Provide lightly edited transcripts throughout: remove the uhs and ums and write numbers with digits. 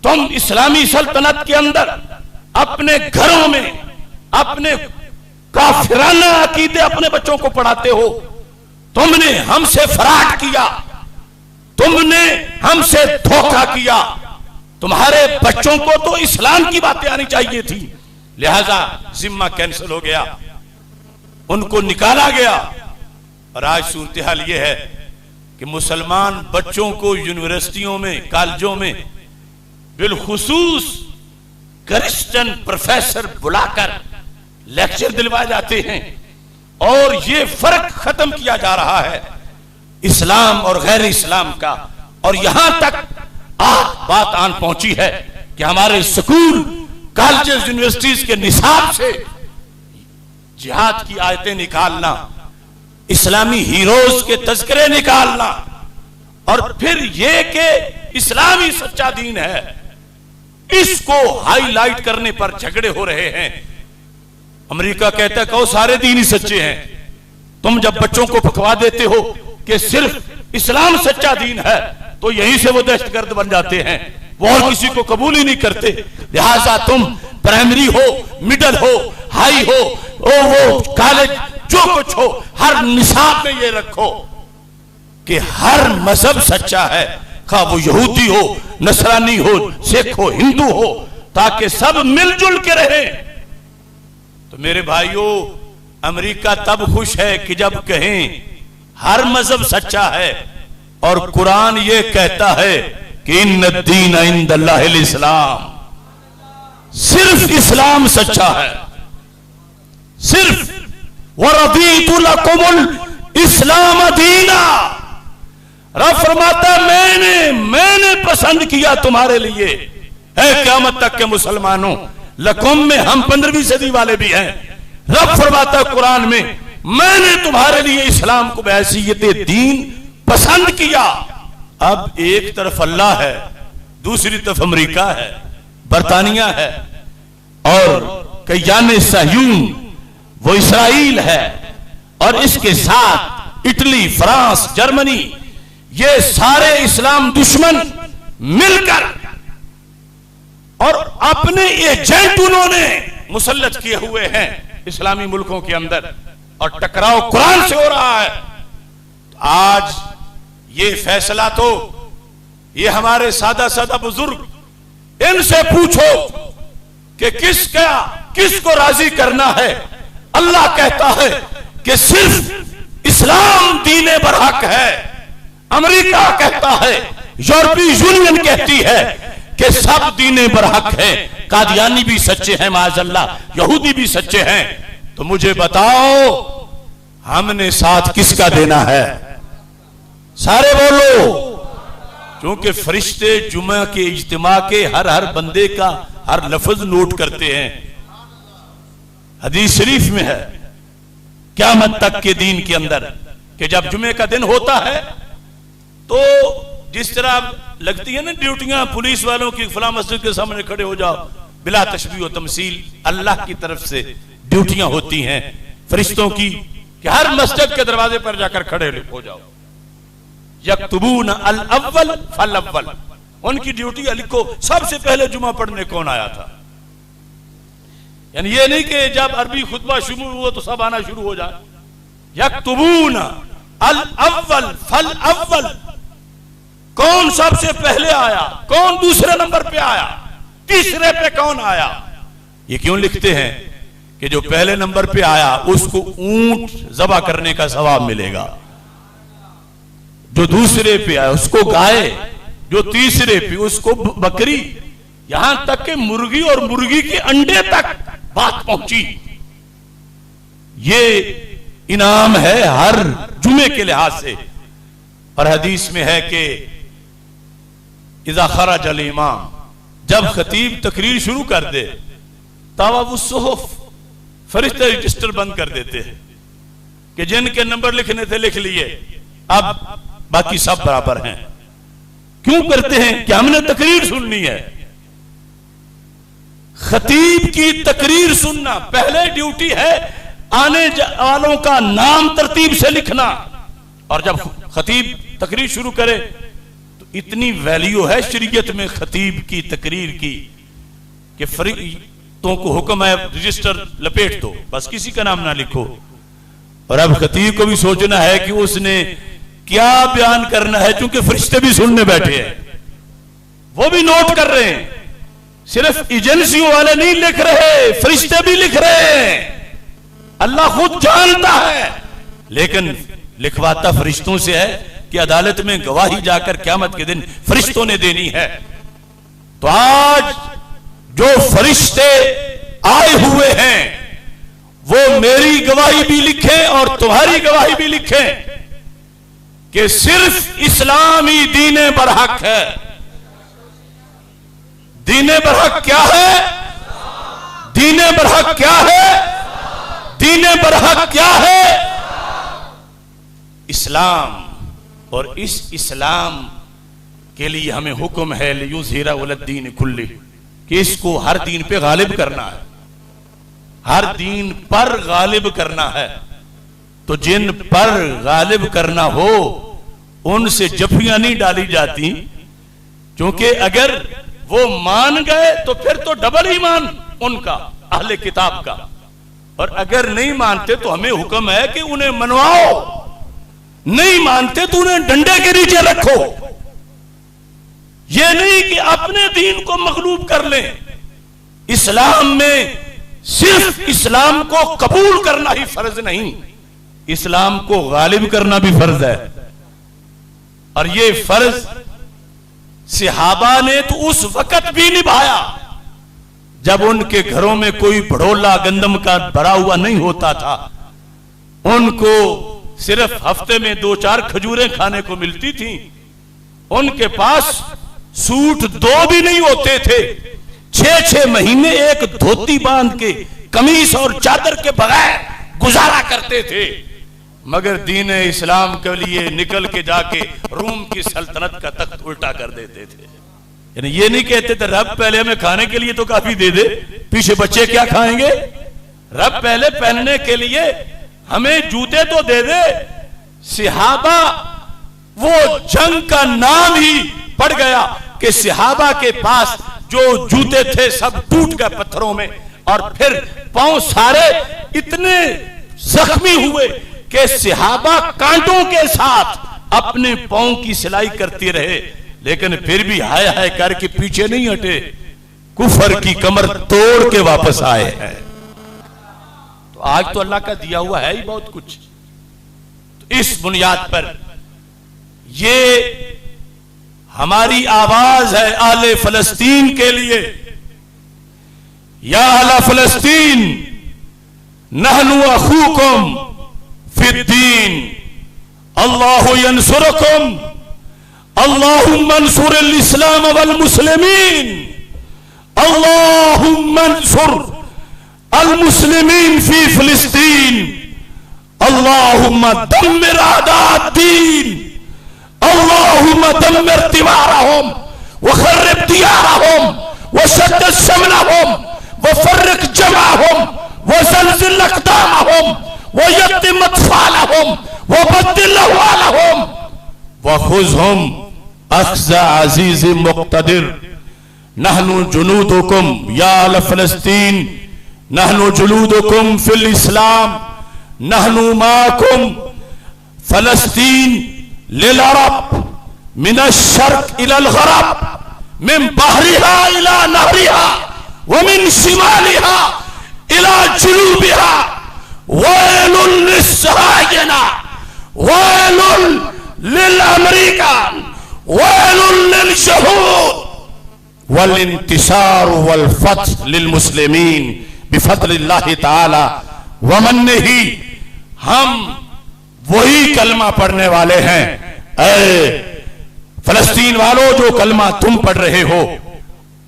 तुम इस्लामी सल्तनत के अंदर अपने घरों में अपने काफिराना अकीदे अपने बच्चों को पढ़ाते हो। तुमने हमसे फराड किया, तुमने हमसे धोखा किया। तुम्हारे बच्चों को तो इस्लाम की बातें आनी चाहिए थी, लिहाजा जिम्मा कैंसिल हो गया, उनको निकाला गया। और आज सूरत हाल यह है कि मुसलमान बच्चों को यूनिवर्सिटियों में, कॉलेजों में बिलखुसूस क्रिश्चियन प्रोफेसर बुलाकर लेक्चर दिलवाए जाते हैं और यह फर्क खत्म किया जा रहा है इस्लाम और गैर इस्लाम का। और यहां तक बात आन पहुंची है कि हमारे स्कूल, कॉलेजेस, यूनिवर्सिटीज के निसाब से जिहाद की आयतें निकालना, इस्लामी हीरोज के तज़किरे निकालना और फिर यह कि इस्लामी सच्चा दीन है, इसको हाईलाइट करने पर झगड़े हो रहे हैं। अमेरिका कहता है कहो सारे दीन ही सच्चे हैं। तुम जब बच्चों को पकवा देते हो कि सिर्फ इस्लाम सच्चा दीन है तो यहीं से वो दहशतगर्द बन जाते हैं, वो और किसी को कबूल ही नहीं करते। लिहाजा तुम प्राइमरी हो, मिडिल हो, हाई हो, वो कॉलेज, जो कुछ हो, हर निसाब में ये रखो कि हर मजहब सच्चा है, खा वो यहूदी हो, नसरानी हो, सिख हो, हिंदू हो, ताकि सब मिलजुल के रहे। तो मेरे भाइयों, अमेरिका तब खुश है कि जब कहें हर मजहब सच्चा है और कुरान ये कहता है कि इन्न दीन इंदल्लाहिल इस्लाम, सिर्फ इस्लाम सच्चा है, सिर्फ वरदीतु लकुमुल इस्लाम दीना। रब फरमाता मैंने पसंद किया तुम्हारे लिए है क़यामत तक के मुसलमानों। लकुम में हम 15वीं सदी वाले भी हैं। रब फरमाता कुरान में मैंने तुम्हारे लिए इस्लाम को बहैसियत दीन पसंद किया। अब एक तरफ अल्लाह है, दूसरी तरफ अमेरिका है, बरतानिया है और कयाने सहयून वो इसराइल है और इसके साथ इटली, फ्रांस, जर्मनी, ये सारे इस्लाम दुश्मन मिलकर और अपने एजेंट उन्होंने मुसल्लत किए हुए हैं इस्लामी मुल्कों के अंदर और टकराव कुरान से हो रहा है। आज ये फैसला तो ये हमारे सादा सादा बुजुर्ग, इनसे पूछो कि किसको राजी करना है। अल्लाह कहता है कि सिर्फ इस्लाम दीने बरहक है। अमेरिका कहता है, यूरोपीय यूनियन कहती है कि सब दीने बरहक है। कादियानी भी सच्चे हैं माज़अल्लाह, यहूदी भी सच्चे हैं। तो मुझे बताओ हमने साथ किसका देना है? सारे बोलो। क्योंकि फरिश्ते जुमा के इज्तिमा के हर बंदे का हर लफ्ज नोट करते हैं। हदीस शरीफ में है क़यामत तक के दीन के अंदर कि जब जुमे का दिन होता है तो जिस तरह लगती है ना ड्यूटियां पुलिस वालों की, फला मस्जिद के सामने खड़े हो जाओ, बिला तशबीह व तमसील अल्लाह की तरफ से ड्यूटियां होती हैं फरिश्तों की कि हर मस्जिद के दरवाजे पर जाकर खड़े हो जाओ। यक्तुबून अल अव्वल फल अव्वल, उनकी ड्यूटी लिखो सबसे पहले जुमा पढ़ने कौन आया था। यानी ये नहीं कि जब अरबी खुतबा शुरू हुआ तो सब आना शुरू हो जाए। यक्तुबून अल अव्वल फल अव्वल, कौन सबसे पहले आया, कौन दूसरे नंबर पे आया, तीसरे पे कौन आया। ये क्यों लिखते हैं कि जो पहले नंबर पे आया उसको ऊंट ज़बह करने का सवाब मिलेगा, जो दूसरे पे आया उसको गाय, जो तीसरे पे उसको बकरी, यहां तक कि मुर्गी और मुर्गी के अंडे तक बात पहुंची। ये इनाम है हर जुमे के लिहाज से। और हदीस में है कि इज़ा खरज अल इमाम, जब खतीब तकरीर शुरू कर दे, तावाबुस्सुहुफ, फरिश्ते रजिस्टर बंद कर देते हैं कि जिनके नंबर लिखने थे लिख लिए, अब बाकी सब बराबर हैं। क्यों करते हैं? कि हमने तकरीर सुननी है। खतीब की तकरीर सुनना पहले ड्यूटी है, आने वालों का नाम तरतीब से लिखना। और जब खतीब तकरीर शुरू करे तो इतनी वैल्यू है शरीयत में खतीब की तकरीर की कि फरीतों को हुक्म है रजिस्टर लपेट दो, बस किसी का नाम ना लिखो। और अब खतीब को भी सोचना है कि उसने क्या बयान करना है, क्योंकि फरिश्ते भी सुनने बैठे हैं, वो भी नोट कर रहे हैं। सिर्फ एजेंसियों वाले नहीं लिख रहे, फरिश्ते भी लिख रहे हैं। अल्लाह खुद जानता है, लेकिन लिखवाता फरिश्तों से है कि अदालत में गवाही जाकर क़यामत के दिन फरिश्तों ने देनी है। तो आज जो फरिश्ते आए हुए हैं वो मेरी गवाही भी लिखें और तुम्हारी गवाही भी लिखें कि सिर्फ इस्लाम ही दीने बरहक है। दीने बरहक क्या है? दीने बरहक क्या है? दीने बरहक क्या है? इस्लाम। और इस इस्लाम के लिए हमें हुक्म है लियुज़हिरा अलद्दीन कुल्ली, कि इसको हर दीन पे गालिब करना है, हर दीन पर गालिब करना है। तो जिन पर गालिब करना हो उनसे जफियां नहीं डाली जाती, क्योंकि अगर वो मान गए तो फिर तो डबल ईमान उनका, अहले किताब का। और अगर नहीं मानते तो हमें हुक्म है कि उन्हें मनवाओ, नहीं मानते तो उन्हें डंडे के नीचे रखो। यह नहीं कि अपने दीन को मगलूब कर लें। इस्लाम में सिर्फ इस्लाम को कबूल करना ही फर्ज नहीं, इस्लाम को गालिब करना भी फर्ज है। और यह फर्ज सहाबा ने तो उस वक्त भी निभाया जब उनके घरों में कोई भड़ोला गंदम का भरा हुआ नहीं होता था। उनको सिर्फ हफ्ते में 2-4 खजूरें खाने को मिलती थी। उनके पास सूट 2 भी नहीं होते थे। 6-6 महीने एक धोती बांध के, कमीज और चादर के बगैर गुजारा करते थे। मगर दीन इस्लाम के लिए निकल के जाके रूम की सल्तनत का तख्त उल्टा कर देते थे। यानी ये नहीं कहते थे रब पहले हमें खाने के लिए तो काफी दे दे, पीछे बच्चे क्या खाएंगे। रब पहले पहनने के लिए हमें जूते तो दे दे। सहाबा, वो जंग का नाम ही पड़ गया कि सहाबा के पास जो जूते थे सब टूट गए पत्थरों में, और फिर पांव सारे इतने जख्मी हुए कि सहाबा कांटों के साथ अपने पांव की सिलाई करते रहे, लेकिन फिर भी हाय हाय करके पीछे नहीं हटे, कुफर की कमर तोड़ के वापस आए हैं। तो आज तो अल्लाह का दिया हुआ है ही बहुत कुछ। तो इस बुनियाद पर ये हमारी आवाज है आले फलस्तीन के लिए। या अला फलस्तीन नहनु अखूकुम फिद्दीन, अल्लाहु यंसुरुकुम, अल्लाहुम्मा अंसुर इस्लाम वल मुस्लिमीन, अल्लाहुम्मा अंसुर अल मुस्लिमीन फी फिलिस्तीन, अल्लाहुम्मा दम्मिर आदाद्दीन, अल्लाहुम्मा दम्मिर तिवारहुम व खर्रिब दियारहुम व शद्दिद शमलहुम व फर्रिक जमाहुम व ज़लज़िल अक़दामहुम व यत्तिम अत्फ़ालहुम व बद्दिल अहवालहुम व खुज़हुम अख़्ज़ अज़ीज़ मुक़्तदिर। नहनु जुनूदुकुम या अल फ़लस्तीन, नहनु जुलूदुकुम फिल इस्लाम, नहनु माकुम। फ़लस्तीन लिल अरब मिन अश-शर्क़ इलल ग़रब, मिन बहरिहा इला नहरिहा व मिन शिमालिहा इला जुनूबिहा। वैलुन लिस्सहायना, वैलुन लिल अमरीकान, वैलुन लिल शहूद वल इंतिसार वल फत्ह लिल मुस्लिमीन बिफज़लिल्लाहि ताला व मन्निही। हम वही कलमा पढ़ने वाले हैं, ऐ फलस्तीन वालों, जो कलमा तुम पढ़ रहे हो।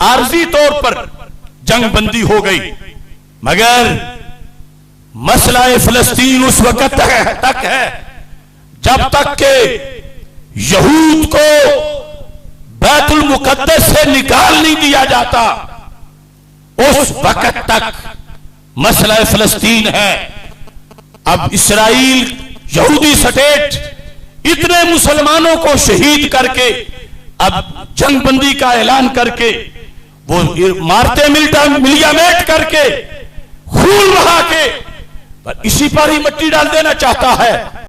आर्जी तौर पर जंग बंदी हो गई, मगर मसला फलस्तीन उस वक्त तक है जब तक के यहूद को बैतुल मुकद्दस से निकाल नहीं दिया जाता, उस वक्त तक मसला फलस्तीन है। अब इस्राइल यहूदी स्टेट इतने मुसलमानों को शहीद करके अब जंगबंदी का ऐलान करके वो मारते मिलियामेट करके खून बहा के पर इसी पर ही मिट्टी डाल देना चाहता है।